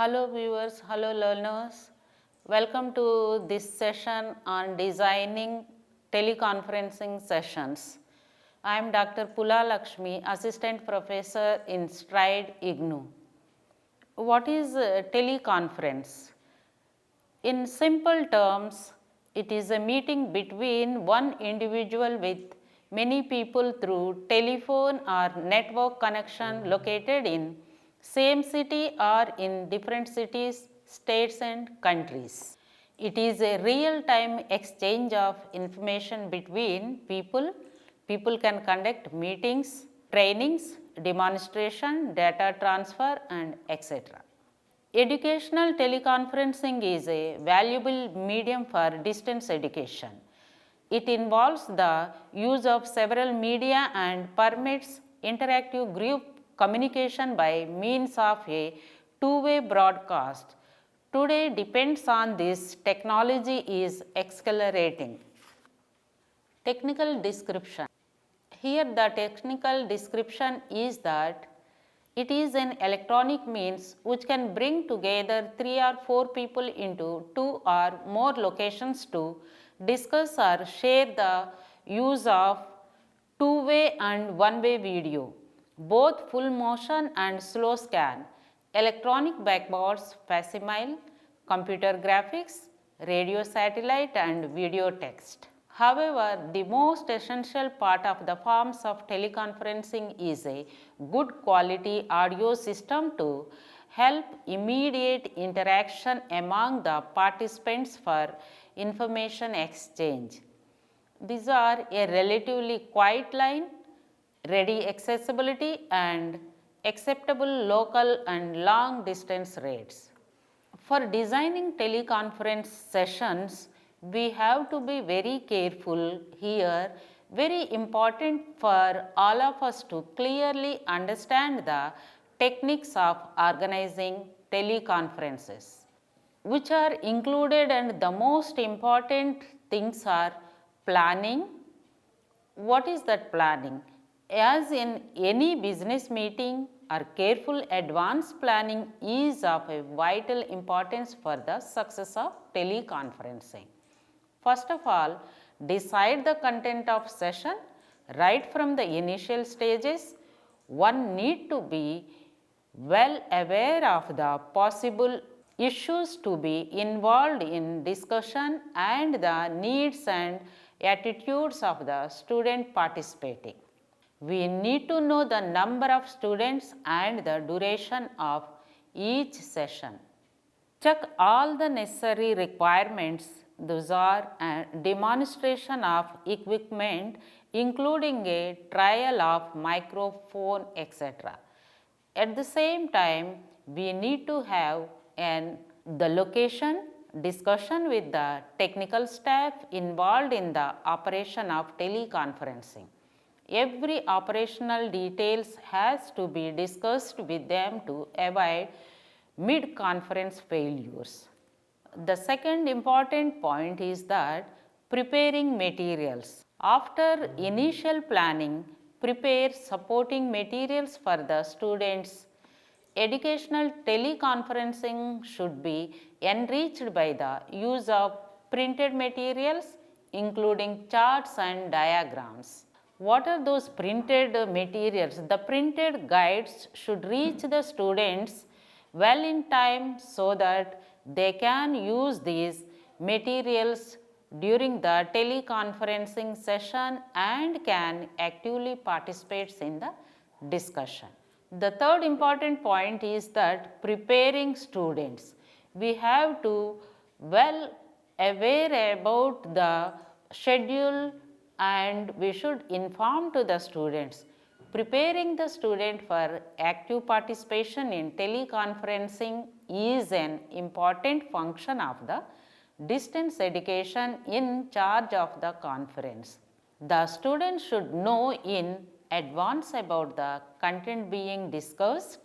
Hello viewers, hello learners. Welcome to this session on designing teleconferencing sessions. I am Dr. Lakshmi, Assistant Professor in STRIDE IGNOU. What is teleconference? In simple terms, it is a meeting between one individual with many people through telephone or network connection located in same city or in different cities, states and countries. It is a real-time exchange of information between people. People can conduct meetings, trainings, demonstration, data transfer and etc. Educational teleconferencing is a valuable medium for distance education. It involves the use of several media and permits interactive group communication by means of a two-way broadcast. Today depends on this technology is accelerating. Technical description. Here the technical description is that it is an electronic means which can bring together 3 or 4 people into 2 or more locations to discuss or share the use of two-way and one-way video, both full motion and slow scan, electronic backboards, facsimile, computer graphics, radio satellite and video text. However, the most essential part of the forms of teleconferencing is a good quality audio system to help immediate interaction among the participants for information exchange. These are a relatively quiet line, ready accessibility and acceptable local and long distance rates. For designing teleconference sessions, we have to be very careful here. Very important for all of us to clearly understand the techniques of organizing teleconferences, which are included, and the most important things are planning. What is that planning? As in any business meeting or careful advanced planning is of a vital importance for the success of teleconferencing. First of all, decide the content of session. Right from the initial stages, one need to be well aware of the possible issues to be involved in discussion and the needs and attitudes of the student participating. We need to know the number of students and the duration of each session. Check all the necessary requirements. Those are a demonstration of equipment including a trial of microphone etc. At the same time, we need to have the location, discussion with the technical staff involved in the operation of teleconferencing. Every operational details has to be discussed with them to avoid mid-conference failures. The second important point is that preparing materials. After initial planning, prepare supporting materials for the students. Educational teleconferencing should be enriched by the use of printed materials including charts and diagrams. What are those printed materials? The printed guides should reach the students well in time so that they can use these materials during the teleconferencing session and can actively participate in the discussion. The third important point is that preparing students. We have to well aware about the schedule and we should inform to the students. Preparing the student for active participation in teleconferencing is an important function of the distance education in charge of the conference. The student should know in advance about the content being discussed,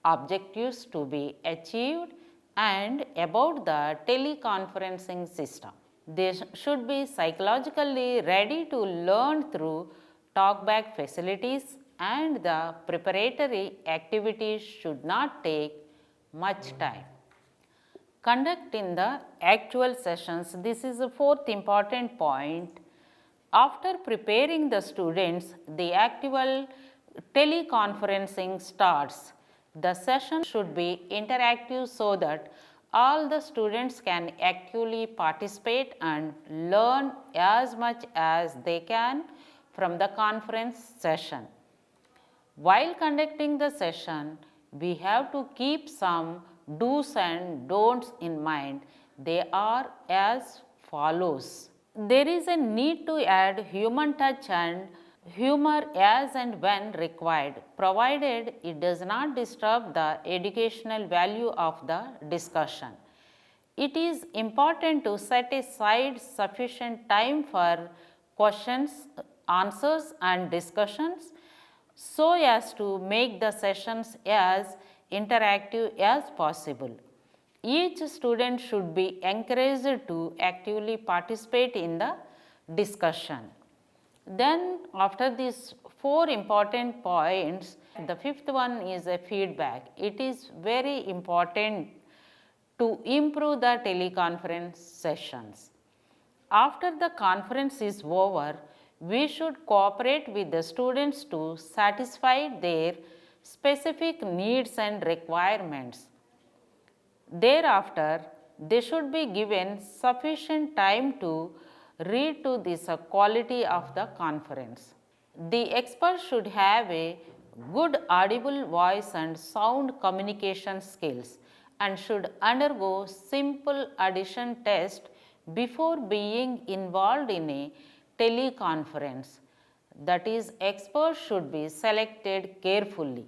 objectives to be achieved and about the teleconferencing system. They should be psychologically ready to learn through talkback facilities and the preparatory activities should not take much time. Conduct in the actual sessions. This is the fourth important point. After preparing the students, the actual teleconferencing starts. The session should be interactive so that all the students can actively participate and learn as much as they can from the conference session. While conducting the session, we have to keep some do's and don'ts in mind. They are as follows. There is a need to add human touch and humor as and when required, provided it does not disturb the educational value of the discussion. It is important to set aside sufficient time for questions, answers and discussions so as to make the sessions as interactive as possible. Each student should be encouraged to actively participate in the discussion. Then after these four important points, the fifth one is a feedback. It is very important to improve the teleconference sessions. After the conference is over, we should cooperate with the students to satisfy their specific needs and requirements. Thereafter, they should be given sufficient time to read to this quality of the conference. The expert should have a good audible voice and sound communication skills and should undergo simple addition test before being involved in a teleconference. That is, experts should be selected carefully.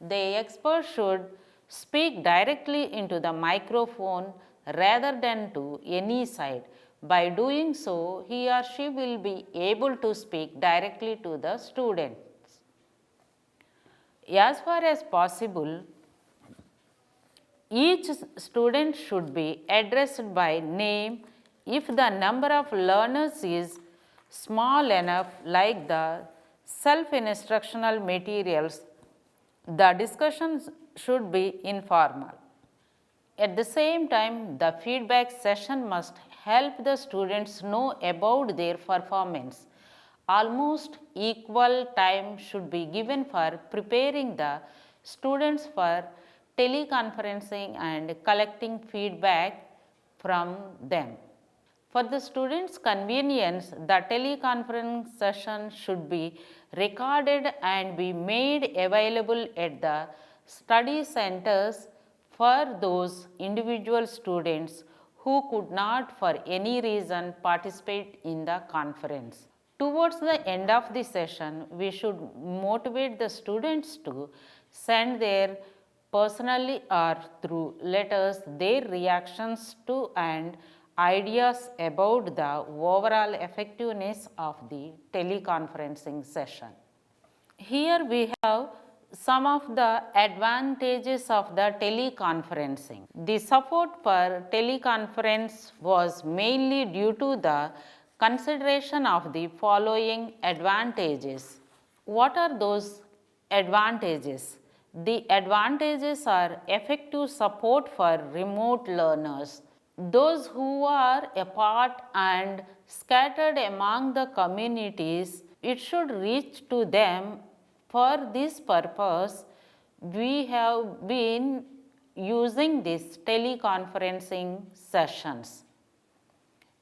The expert should speak directly into the microphone rather than to any side. By doing so, he or she will be able to speak directly to the students. As far as possible, each student should be addressed by name if the number of learners is small enough, like the self-instructional materials. The discussions should be informal. At the same time, the feedback session must help the students know about their performance. Almost equal time should be given for preparing the students for teleconferencing and collecting feedback from them. For the students' convenience, the teleconference session should be recorded and be made available at the study centers for those individual students who could not for any reason participate in the conference. Towards the end of the session, we should motivate the students to send their personally or through letters their reactions to and ideas about the overall effectiveness of the teleconferencing session. Here we have some of the advantages of the teleconferencing. The support for teleconference was mainly due to the consideration of the following advantages. What are those advantages? The advantages are effective support for remote learners. Those who are apart and scattered among the communities, it should reach to them. For this purpose, we have been using these teleconferencing sessions.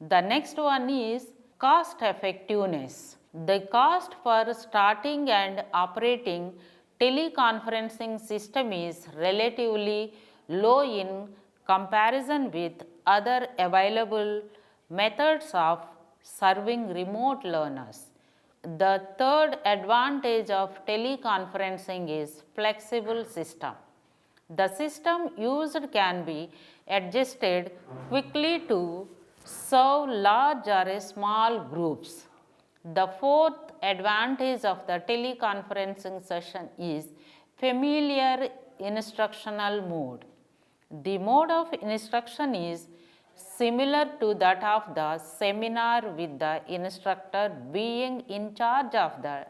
The next one is cost effectiveness. The cost for starting and operating teleconferencing system is relatively low in comparison with other available methods of serving remote learners. The third advantage of teleconferencing is flexible system. The system used can be adjusted quickly to serve large or small groups. The fourth advantage of the teleconferencing session is familiar instructional mode. The mode of instruction is similar to that of the seminar, with the instructor being in charge of the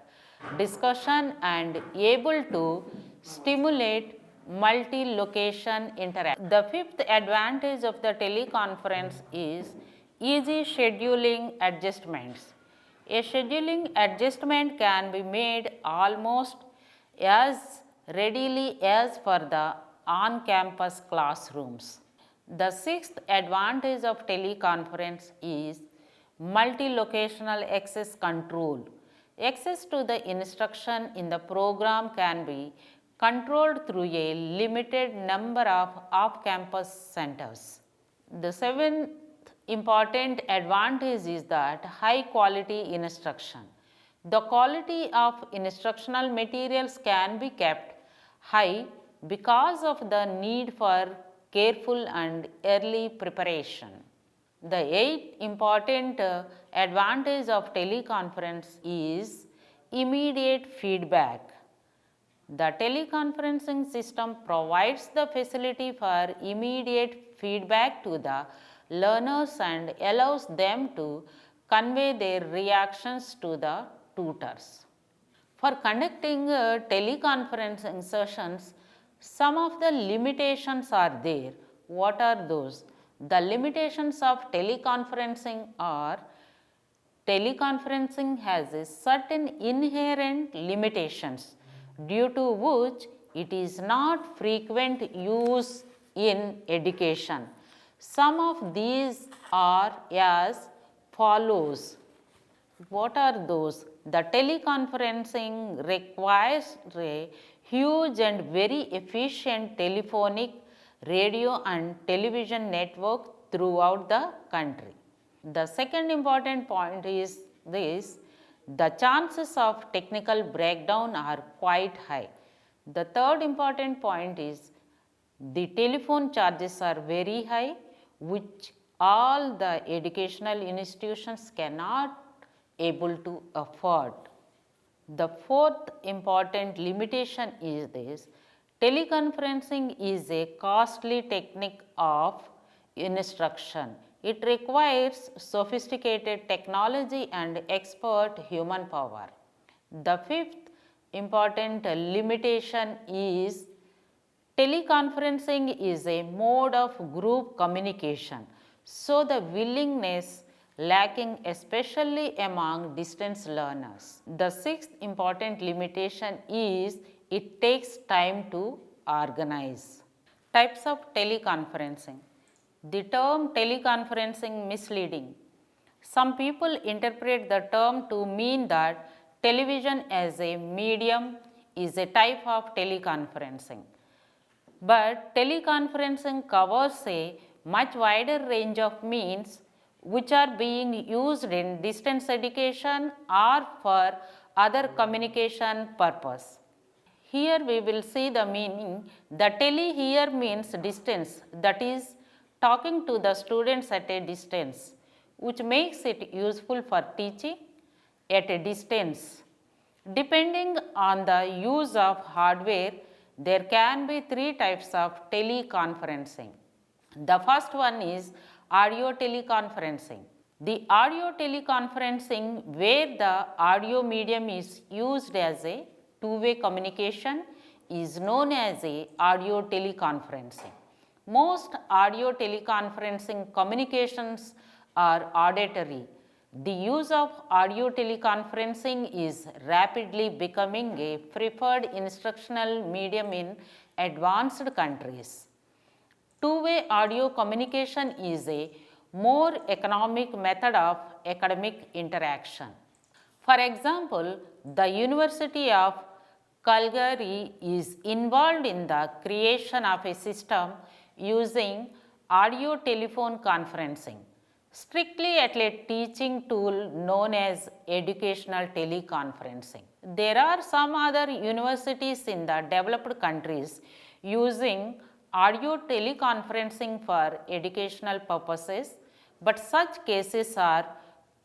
discussion and able to stimulate multi-location interaction. The fifth advantage of the teleconference is easy scheduling adjustments. A scheduling adjustment can be made almost as readily as for the on-campus classrooms. The sixth advantage of teleconference is multi-locational access control. Access to the instruction in the program can be controlled through a limited number of off-campus centers. The seventh important advantage is that high quality instruction. The quality of instructional materials can be kept high because of the need for careful and early preparation. The eighth important advantage of teleconference is immediate feedback. The teleconferencing system provides the facility for immediate feedback to the learners and allows them to convey their reactions to the tutors. For conducting teleconferencing sessions, some of the limitations are there. What are those? The limitations of teleconferencing are teleconferencing has a certain inherent limitations due to which it is not frequent use in education. Some of these are as follows. What are those? The teleconferencing requires a huge and very efficient telephonic, radio and television network throughout the country. The second important point is this: the chances of technical breakdown are quite high. The third important point is the telephone charges are very high, which all the educational institutions cannot able to afford. The fourth important limitation is this: teleconferencing is a costly technique of instruction. It requires sophisticated technology and expert human power. The fifth important limitation is teleconferencing is a mode of group communication, so the willingness lacking especially among distance learners. The sixth important limitation is it takes time to organize. Types of teleconferencing. The term teleconferencing misleading. Some people interpret the term to mean that television as a medium is a type of teleconferencing. But teleconferencing covers a much wider range of means which are being used in distance education or for other communication purpose. Here we will see the meaning. The tele here means distance, that is talking to the students at a distance, which makes it useful for teaching at a distance. Depending on the use of hardware, there can be three types of teleconferencing. The first one is audio teleconferencing. The audio teleconferencing, where the audio medium is used as a two-way communication, is known as a audio teleconferencing. Most audio teleconferencing communications are auditory. The use of audio teleconferencing is rapidly becoming a preferred instructional medium in advanced countries. Two-way audio communication is a more economic method of academic interaction. For example, the University of Calgary is involved in the creation of a system using audio telephone conferencing, strictly at a teaching tool known as educational teleconferencing. There are some other universities in the developed countries using audio teleconferencing for educational purposes, but such cases are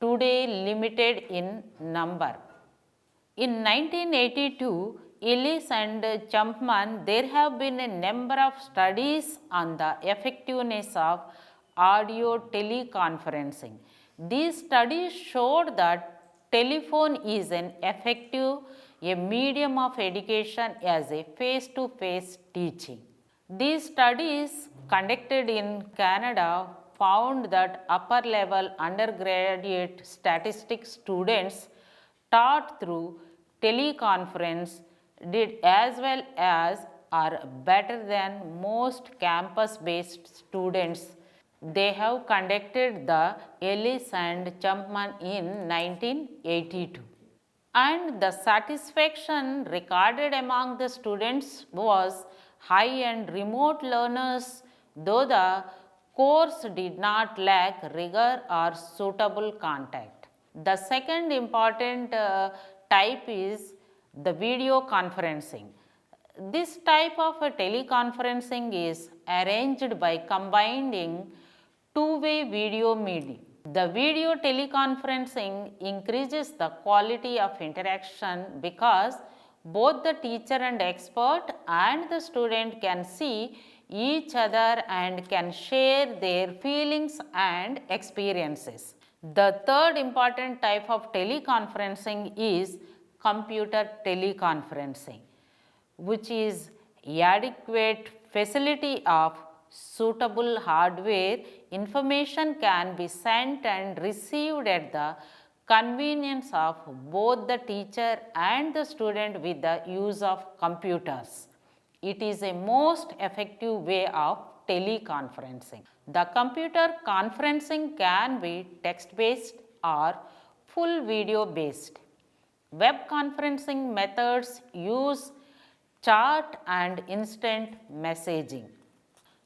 today limited in number. In 1982, Ellis and Champman, there have been a number of studies on the effectiveness of audio teleconferencing. These studies showed that telephone is an effective a medium of education as a face-to-face teaching. These studies conducted in Canada found that upper level undergraduate statistics students taught through teleconference did as well as or better than most campus-based students. They have conducted the Ellis and Chapman in 1982. And the satisfaction recorded among the students was high, and remote learners, though the course did not lack rigor or suitable contact. The second important type is the video conferencing. This type of teleconferencing is arranged by combining two-way video medium. The video teleconferencing increases the quality of interaction because both the teacher and expert and the student can see each other and can share their feelings and experiences. The third important type of teleconferencing is computer teleconferencing, which is adequate facility of suitable hardware. Information can be sent and received at the convenience of both the teacher and the student with the use of computers. It is a most effective way of teleconferencing. The computer conferencing can be text-based or full video-based. Web conferencing methods use chat and instant messaging.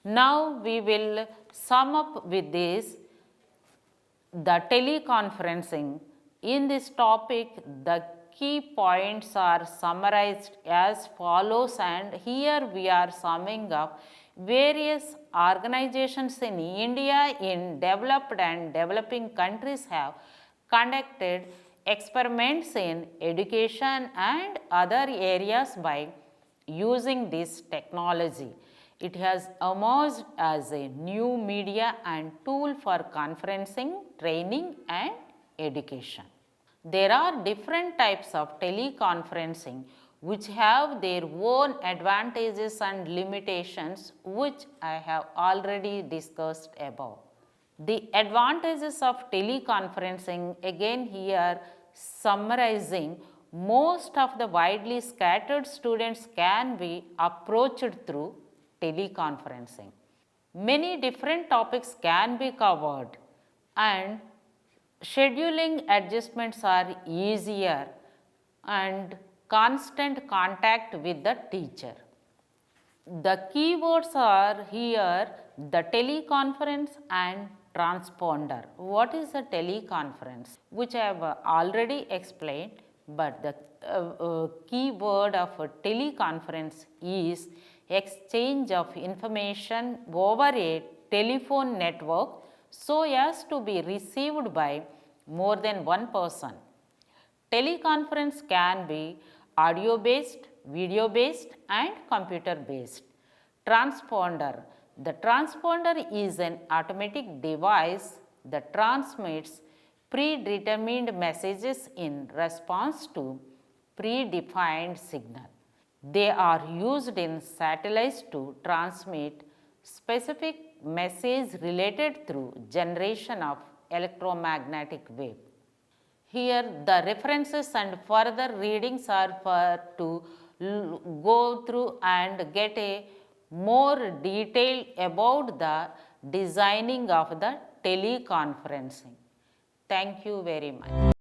Now we will sum up with this, the teleconferencing. In this topic, the key points are summarized as follows, and here we are summing up various organizations in India, in developed and developing countries have conducted experiments in education and other areas by using this technology. It has emerged as a new media and tool for conferencing, training and education. There are different types of teleconferencing which have their own advantages and limitations, which I have already discussed above. The advantages of teleconferencing, again here summarizing, most of the widely scattered students can be approached through teleconferencing. Many different topics can be covered and scheduling adjustments are easier and constant contact with the teacher. The keywords are here the teleconference and transponder. What is a teleconference? Which I have already explained, but the key word of a teleconference is exchange of information over a telephone network so as to be received by more than one person. Teleconference can be audio based, video based and computer based. Transponder. The transponder is an automatic device that transmits predetermined messages in response to predefined signal. They are used in satellites to transmit specific message related through generation of electromagnetic wave. Here the references and further readings are for to go through and get a more detail about the designing of the teleconferencing. Thank you very much.